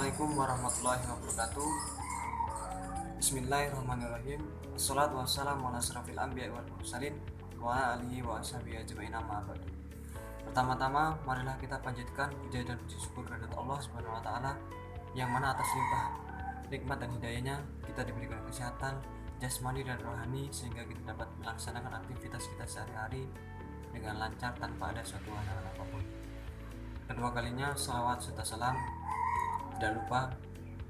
Assalamualaikum warahmatullahi wabarakatuh. Bismillahirrahmanirrahim. Assalatu wassalamu ala asrafil anbiya'i wal mursalin wa ala alihi wa ashabihi ajma'in amma ba'du. Pertama-tama, marilah kita panjatkan puja dan puji syukur kehadirat Allah Subhanahu wa taala yang mana atas limpah nikmat dan hidayahnya kita diberikan kesehatan jasmani dan rohani sehingga kita dapat melaksanakan aktivitas kita sehari-hari dengan lancar tanpa ada suatu halangan apapun. Kedua kalinya salawat serta salam tidak lupa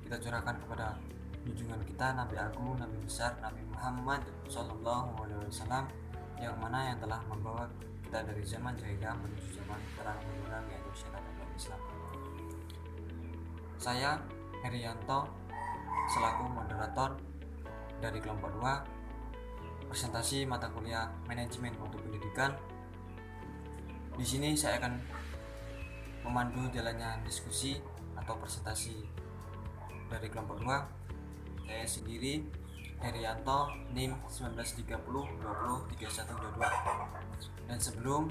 kita curahkan kepada junjungan kita Nabi Agung, Nabi besar, Nabi Muhammad Sallallahu Alaihi Wasallam yang mana yang telah membawa kita dari zaman jahiliyah menuju zaman terang benderang yaitu syariat agama Islam. Saya Herianto selaku moderator dari kelompok 2 presentasi mata kuliah manajemen mutu pendidikan. Di sini saya akan memandu jalannya diskusi atau presentasi dari kelompok 2. Saya sendiri Herianto, NIM 1930203122. Dan sebelum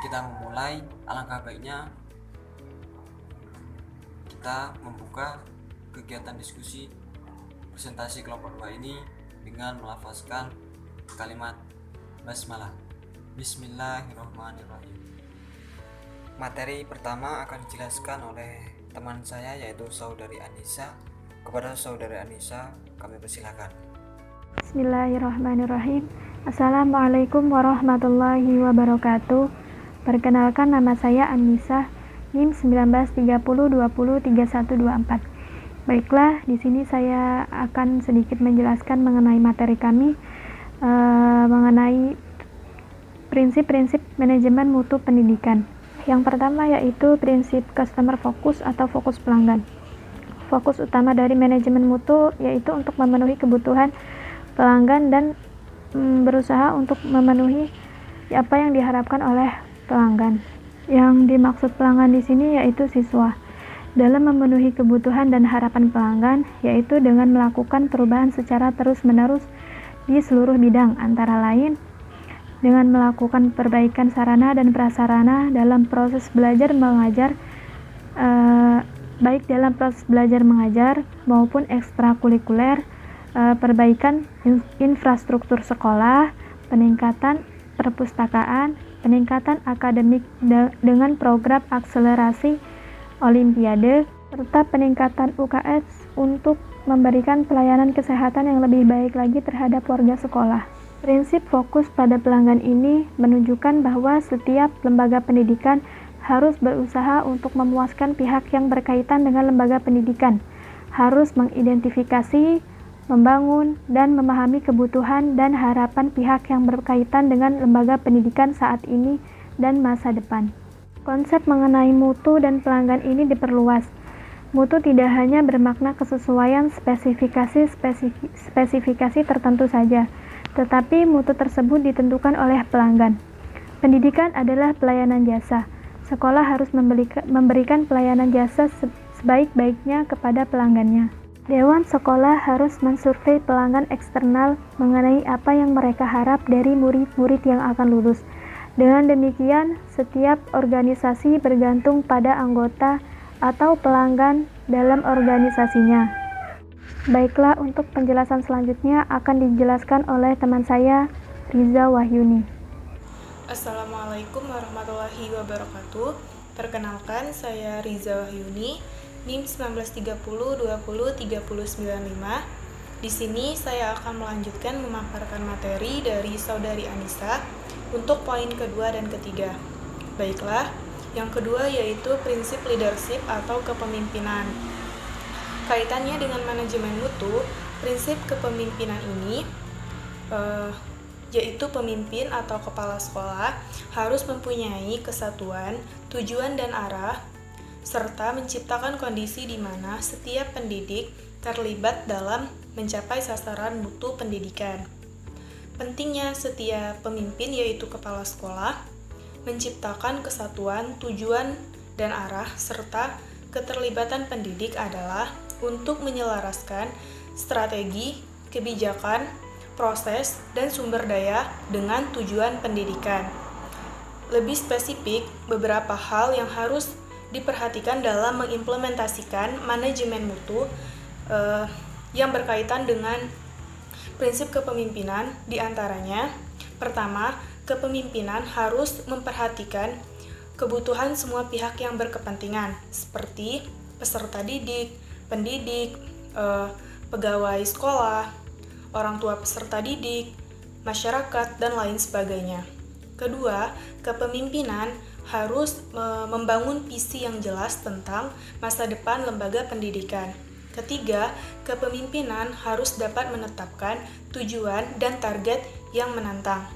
kita memulai, alangkah baiknya kita membuka kegiatan diskusi presentasi kelompok 2 ini dengan melafazkan kalimat basmalah. Bismillahirrahmanirrahim. Materi pertama akan dijelaskan oleh teman saya yaitu Saudari Anissa. Kepada Saudari Anissa kami persilakan. Bismillahirrahmanirrahim. Assalamualaikum warahmatullahi wabarakatuh. Perkenalkan, nama saya Anissa, NIM 1930203124. Baiklah, di sini saya akan sedikit menjelaskan mengenai materi kami, mengenai prinsip-prinsip manajemen mutu pendidikan. Yang pertama yaitu prinsip customer focus atau fokus pelanggan. Fokus utama dari manajemen mutu yaitu untuk memenuhi kebutuhan pelanggan dan berusaha untuk memenuhi apa yang diharapkan oleh pelanggan. Yang dimaksud pelanggan di sini yaitu siswa. Dalam memenuhi kebutuhan dan harapan pelanggan yaitu dengan melakukan perubahan secara terus-menerus di seluruh bidang, antara lain dengan melakukan perbaikan sarana dan prasarana dalam proses belajar mengajar, baik dalam proses belajar mengajar maupun ekstrakurikuler, perbaikan infrastruktur sekolah, peningkatan perpustakaan, peningkatan akademik dengan program akselerasi olimpiade, serta peningkatan UKS untuk memberikan pelayanan kesehatan yang lebih baik lagi terhadap warga sekolah. Prinsip fokus pada pelanggan ini menunjukkan bahwa setiap lembaga pendidikan harus berusaha untuk memuaskan pihak yang berkaitan dengan lembaga pendidikan, harus mengidentifikasi, membangun, dan memahami kebutuhan dan harapan pihak yang berkaitan dengan lembaga pendidikan saat ini dan masa depan. Konsep mengenai mutu dan pelanggan ini diperluas. Mutu tidak hanya bermakna kesesuaian spesifikasi tertentu saja, tetapi mutu tersebut ditentukan oleh pelanggan. Pendidikan adalah pelayanan jasa. Sekolah harus memberikan pelayanan jasa sebaik-baiknya kepada pelanggannya. Dewan sekolah harus mensurvei pelanggan eksternal mengenai apa yang mereka harap dari murid-murid yang akan lulus. Dengan demikian, setiap organisasi bergantung pada anggota atau pelanggan dalam organisasinya. Baiklah, untuk penjelasan selanjutnya akan dijelaskan oleh teman saya, Riza Wahyuni. Assalamualaikum warahmatullahi wabarakatuh. Perkenalkan, saya Riza Wahyuni, NIM 1930203095. Di sini saya akan melanjutkan memaparkan materi dari Saudari Anissa untuk poin kedua dan ketiga. Baiklah, yang kedua yaitu prinsip leadership atau kepemimpinan. Kaitannya dengan manajemen mutu, prinsip kepemimpinan ini yaitu pemimpin atau kepala sekolah harus mempunyai kesatuan, tujuan dan arah, serta menciptakan kondisi di mana setiap pendidik terlibat dalam mencapai sasaran mutu pendidikan. Pentingnya setiap pemimpin yaitu kepala sekolah menciptakan kesatuan, tujuan dan arah, serta keterlibatan pendidik adalah untuk menyelaraskan strategi, kebijakan, proses, dan sumber daya dengan tujuan pendidikan. Lebih spesifik, beberapa hal yang harus diperhatikan dalam mengimplementasikan manajemen mutu yang berkaitan dengan prinsip kepemimpinan. Di antaranya, pertama, kepemimpinan harus memperhatikan kebutuhan semua pihak yang berkepentingan, seperti peserta didik, pendidik, pegawai sekolah, orang tua peserta didik, masyarakat, dan lain sebagainya. Kedua, kepemimpinan harus membangun visi yang jelas tentang masa depan lembaga pendidikan. Ketiga, kepemimpinan harus dapat menetapkan tujuan dan target yang menantang.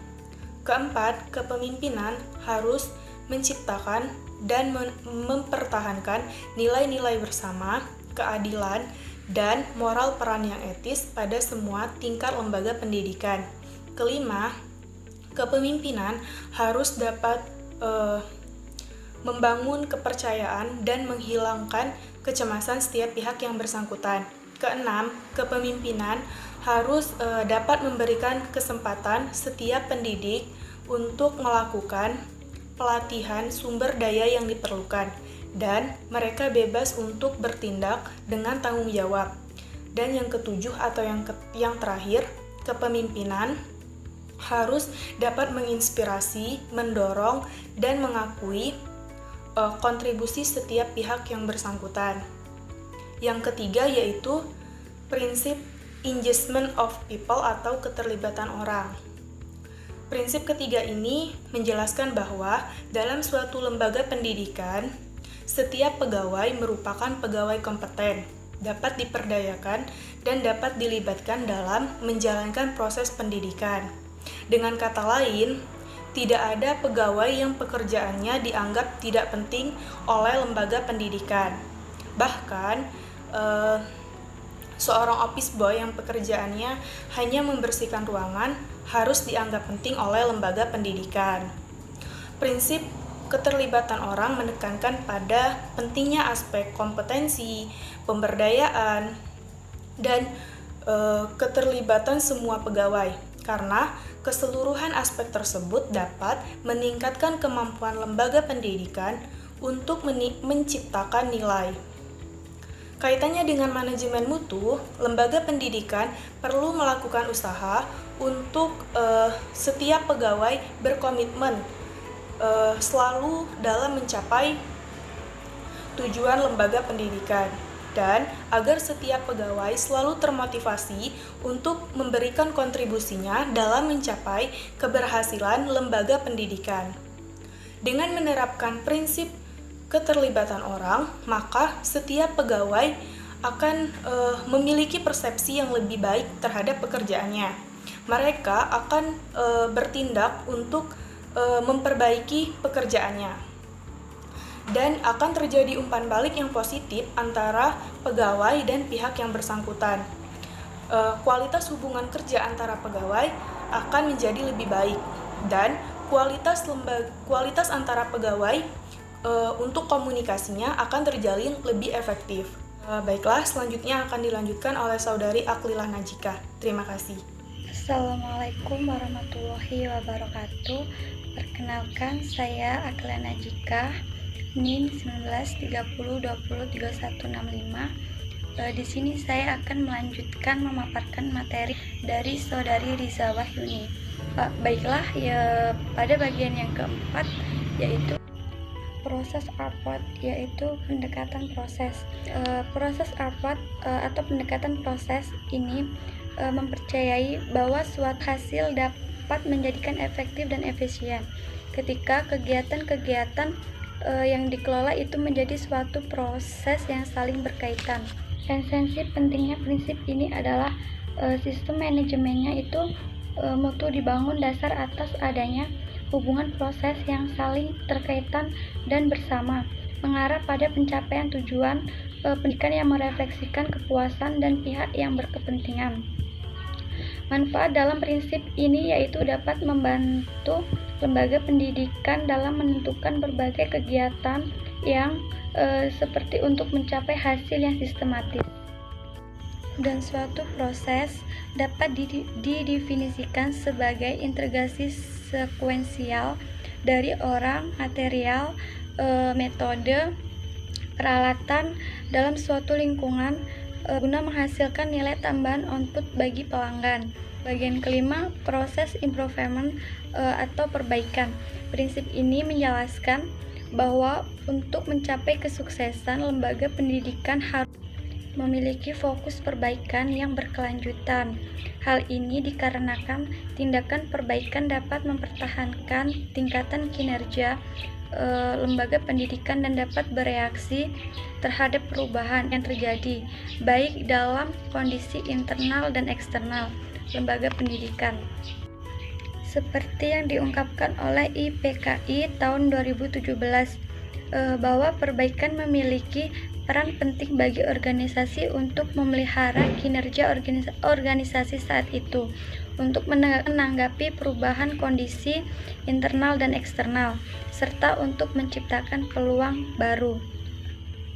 Keempat, kepemimpinan harus menciptakan dan mempertahankan nilai-nilai bersama, keadilan, dan moral peran yang etis pada semua tingkat lembaga pendidikan. Kelima, kepemimpinan harus dapat membangun kepercayaan dan menghilangkan kecemasan setiap pihak yang bersangkutan. Keenam, kepemimpinan harus dapat memberikan kesempatan setiap pendidik untuk melakukan pelatihan sumber daya yang diperlukan, dan mereka bebas untuk bertindak dengan tanggung jawab. Dan yang ketujuh atau yang terakhir, kepemimpinan harus dapat menginspirasi, mendorong, dan mengakui kontribusi setiap pihak yang bersangkutan. Yang ketiga yaitu prinsip engagement of people atau keterlibatan orang. Prinsip ketiga ini menjelaskan bahwa dalam suatu lembaga pendidikan, setiap pegawai merupakan pegawai kompeten, dapat diperdayakan, dan dapat dilibatkan dalam menjalankan proses pendidikan. Dengan kata lain, tidak ada pegawai yang pekerjaannya dianggap tidak penting oleh lembaga pendidikan. Bahkan, seorang office boy yang pekerjaannya hanya membersihkan ruangan harus dianggap penting oleh lembaga pendidikan. Prinsip keterlibatan orang menekankan pada pentingnya aspek kompetensi, pemberdayaan, dan keterlibatan semua pegawai, karena keseluruhan aspek tersebut dapat meningkatkan kemampuan lembaga pendidikan untuk menciptakan nilai. Kaitannya dengan manajemen mutu, lembaga pendidikan perlu melakukan usaha untuk setiap pegawai berkomitmen selalu dalam mencapai tujuan lembaga pendidikan, dan agar setiap pegawai selalu termotivasi untuk memberikan kontribusinya dalam mencapai keberhasilan lembaga pendidikan. Dengan menerapkan prinsip keterlibatan orang, maka setiap pegawai akan memiliki persepsi yang lebih baik terhadap pekerjaannya. Mereka akan bertindak untuk memperbaiki pekerjaannya, dan akan terjadi umpan balik yang positif antara pegawai dan pihak yang bersangkutan. Kualitas hubungan kerja antara pegawai akan menjadi lebih baik, dan kualitas antara pegawai untuk komunikasinya akan terjalin lebih efektif. Baiklah, selanjutnya akan dilanjutkan oleh Saudari Aklilah Najika. Terima kasih. Assalamualaikum warahmatullahi wabarakatuh. Perkenalkan, saya Aklilah Najika, NIM 1930203165. Di sini saya akan melanjutkan memaparkan materi dari Saudari Riza Wahyuni. Baiklah, ya, pada bagian yang keempat yaitu proses ARPOD, yaitu pendekatan proses. Proses ARPOD atau pendekatan proses ini mempercayai bahwa suatu hasil dapat menjadikan efektif dan efisien ketika kegiatan-kegiatan yang dikelola itu menjadi suatu proses yang saling berkaitan. Esensi pentingnya prinsip ini adalah sistem manajemennya itu mutu dibangun dasar atas adanya hubungan proses yang saling terkaitan dan bersama, mengarah pada pencapaian tujuan pendidikan yang merefleksikan kepuasan dan pihak yang berkepentingan. Manfaat dalam prinsip ini yaitu dapat membantu lembaga pendidikan dalam menentukan berbagai kegiatan yang seperti untuk mencapai hasil yang sistematis. Dan suatu proses dapat didefinisikan sebagai integrasi sekuensial dari orang, material, metode, peralatan dalam suatu lingkungan guna menghasilkan nilai tambahan output bagi pelanggan. Bagian kelima, proses improvement atau perbaikan. Prinsip ini menjelaskan bahwa untuk mencapai kesuksesan, lembaga pendidikan harus memiliki fokus perbaikan yang berkelanjutan. Hal ini dikarenakan tindakan perbaikan dapat mempertahankan tingkatan kinerja lembaga pendidikan dan dapat bereaksi terhadap perubahan yang terjadi, baik dalam kondisi internal dan eksternal lembaga pendidikan. Seperti yang diungkapkan oleh IPKI tahun 2017, bahwa perbaikan memiliki peran penting bagi organisasi untuk memelihara kinerja organisasi saat itu, untuk menanggapi perubahan kondisi internal dan eksternal, serta untuk menciptakan peluang baru.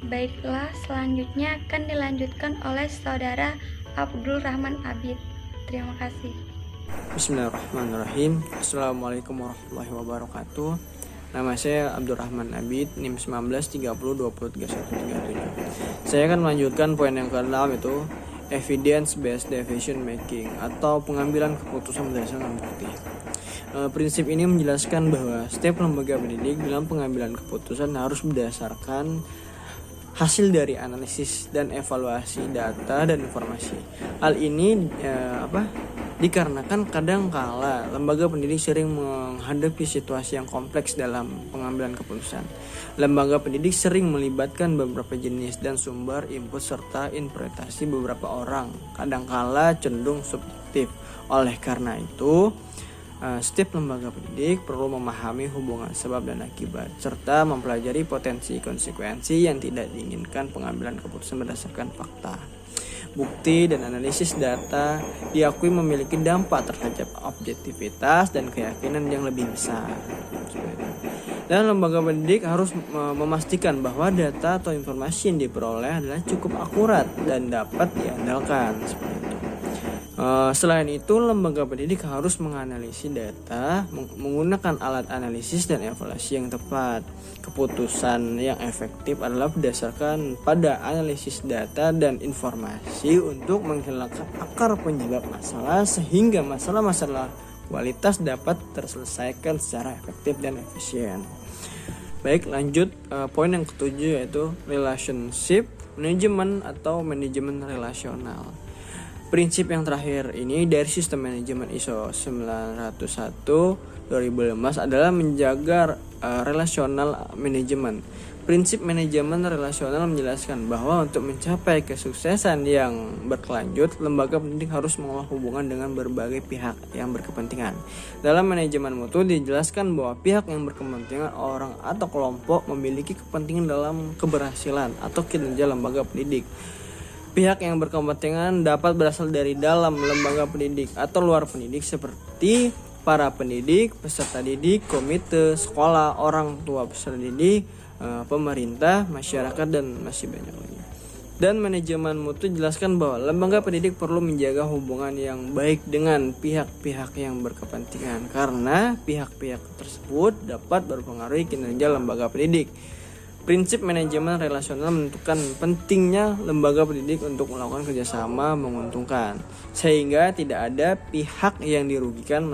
Baiklah, selanjutnya akan dilanjutkan oleh Saudara Abdul Rahman Abid. Terima kasih. Bismillahirrahmanirrahim. Assalamualaikum warahmatullahi wabarakatuh. Nama saya Abdul Rahman Abid, NIM 1930203137. Saya akan melanjutkan poin yang ke-6, yaitu evidence based decision making atau pengambilan keputusan berdasarkan bukti. Prinsip ini menjelaskan bahwa setiap lembaga pendidik dalam pengambilan keputusan harus berdasarkan hasil dari analisis dan evaluasi data dan informasi. Hal ini dikarenakan kadangkala lembaga pendidik sering menghadapi situasi yang kompleks dalam pengambilan keputusan. Lembaga pendidik sering melibatkan beberapa jenis dan sumber input serta interpretasi beberapa orang, kadangkala cenderung subjektif. Oleh karena itu, setiap lembaga pendidik perlu memahami hubungan sebab dan akibat, serta mempelajari potensi konsekuensi yang tidak diinginkan pengambilan keputusan berdasarkan fakta. Bukti dan analisis data diakui memiliki dampak terhadap objektivitas dan keyakinan yang lebih besar. Dan lembaga pendidik harus memastikan bahwa data atau informasi yang diperoleh adalah cukup akurat dan dapat diandalkan. Seperti itu. Selain itu, lembaga pendidik harus menganalisis data menggunakan alat analisis dan evaluasi yang tepat. Keputusan yang efektif adalah berdasarkan pada analisis data dan informasi untuk menghilangkan akar penyebab masalah sehingga masalah-masalah kualitas dapat terselesaikan secara efektif dan efisien. Baik, lanjut poin yang ketujuh, yaitu relationship management atau manajemen relasional. Prinsip yang terakhir ini dari sistem manajemen ISO 901/2015 adalah menjaga relational management. Prinsip manajemen relasional menjelaskan bahwa untuk mencapai kesuksesan yang berkelanjut, lembaga pendidik harus mengolah hubungan dengan berbagai pihak yang berkepentingan. Dalam manajemen mutu dijelaskan bahwa pihak yang berkepentingan, orang atau kelompok, memiliki kepentingan dalam keberhasilan atau kinerja lembaga pendidik. Pihak yang berkepentingan dapat berasal dari dalam lembaga pendidik atau luar pendidik seperti para pendidik, peserta didik, komite sekolah, orang tua peserta didik, pemerintah, masyarakat, dan masih banyak lagi. Dan manajemen mutu jelaskan bahwa lembaga pendidik perlu menjaga hubungan yang baik dengan pihak-pihak yang berkepentingan karena pihak-pihak tersebut dapat berpengaruh kinerja lembaga pendidik. Prinsip manajemen relasional menentukan pentingnya lembaga pendidik untuk melakukan kerjasama menguntungkan, sehingga tidak ada pihak yang dirugikan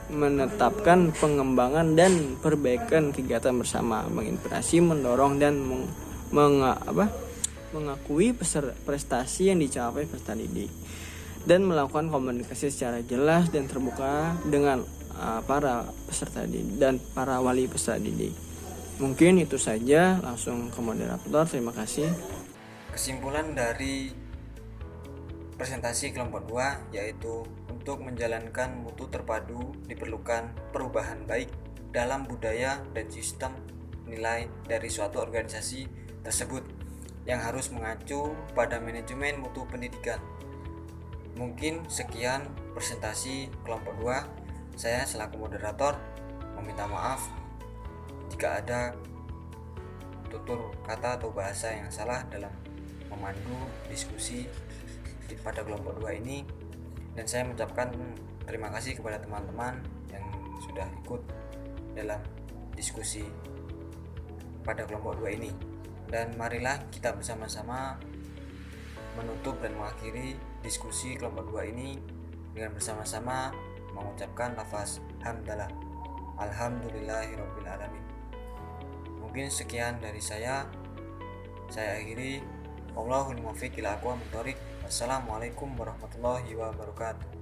menetapkan pengembangan dan perbaikan kegiatan bersama, menginspirasi, mendorong, dan mengakui prestasi yang dicapai peserta didik, dan melakukan komunikasi secara jelas dan terbuka dengan para peserta didik dan para wali peserta didik. Mungkin itu saja, langsung ke moderator. Terima kasih. Kesimpulan dari presentasi kelompok 2 yaitu untuk menjalankan mutu terpadu diperlukan perubahan baik dalam budaya dan sistem nilai dari suatu organisasi tersebut yang harus mengacu pada manajemen mutu pendidikan. Mungkin sekian presentasi kelompok 2. Saya selaku moderator meminta maaf jika ada tutur kata atau bahasa yang salah dalam memandu diskusi pada kelompok 2 ini, dan saya mengucapkan terima kasih kepada teman-teman yang sudah ikut dalam diskusi pada kelompok 2 ini. Dan marilah kita bersama-sama menutup dan mengakhiri diskusi kelompok 2 ini dengan bersama-sama mengucapkan lafaz hamdalah. Alhamdulillahirabbil alamin. Mungkin sekian dari saya akhiri. Wallahul muwaffiq ila aqwamit thoriq. Wassalamualaikum warahmatullahi wabarakatuh.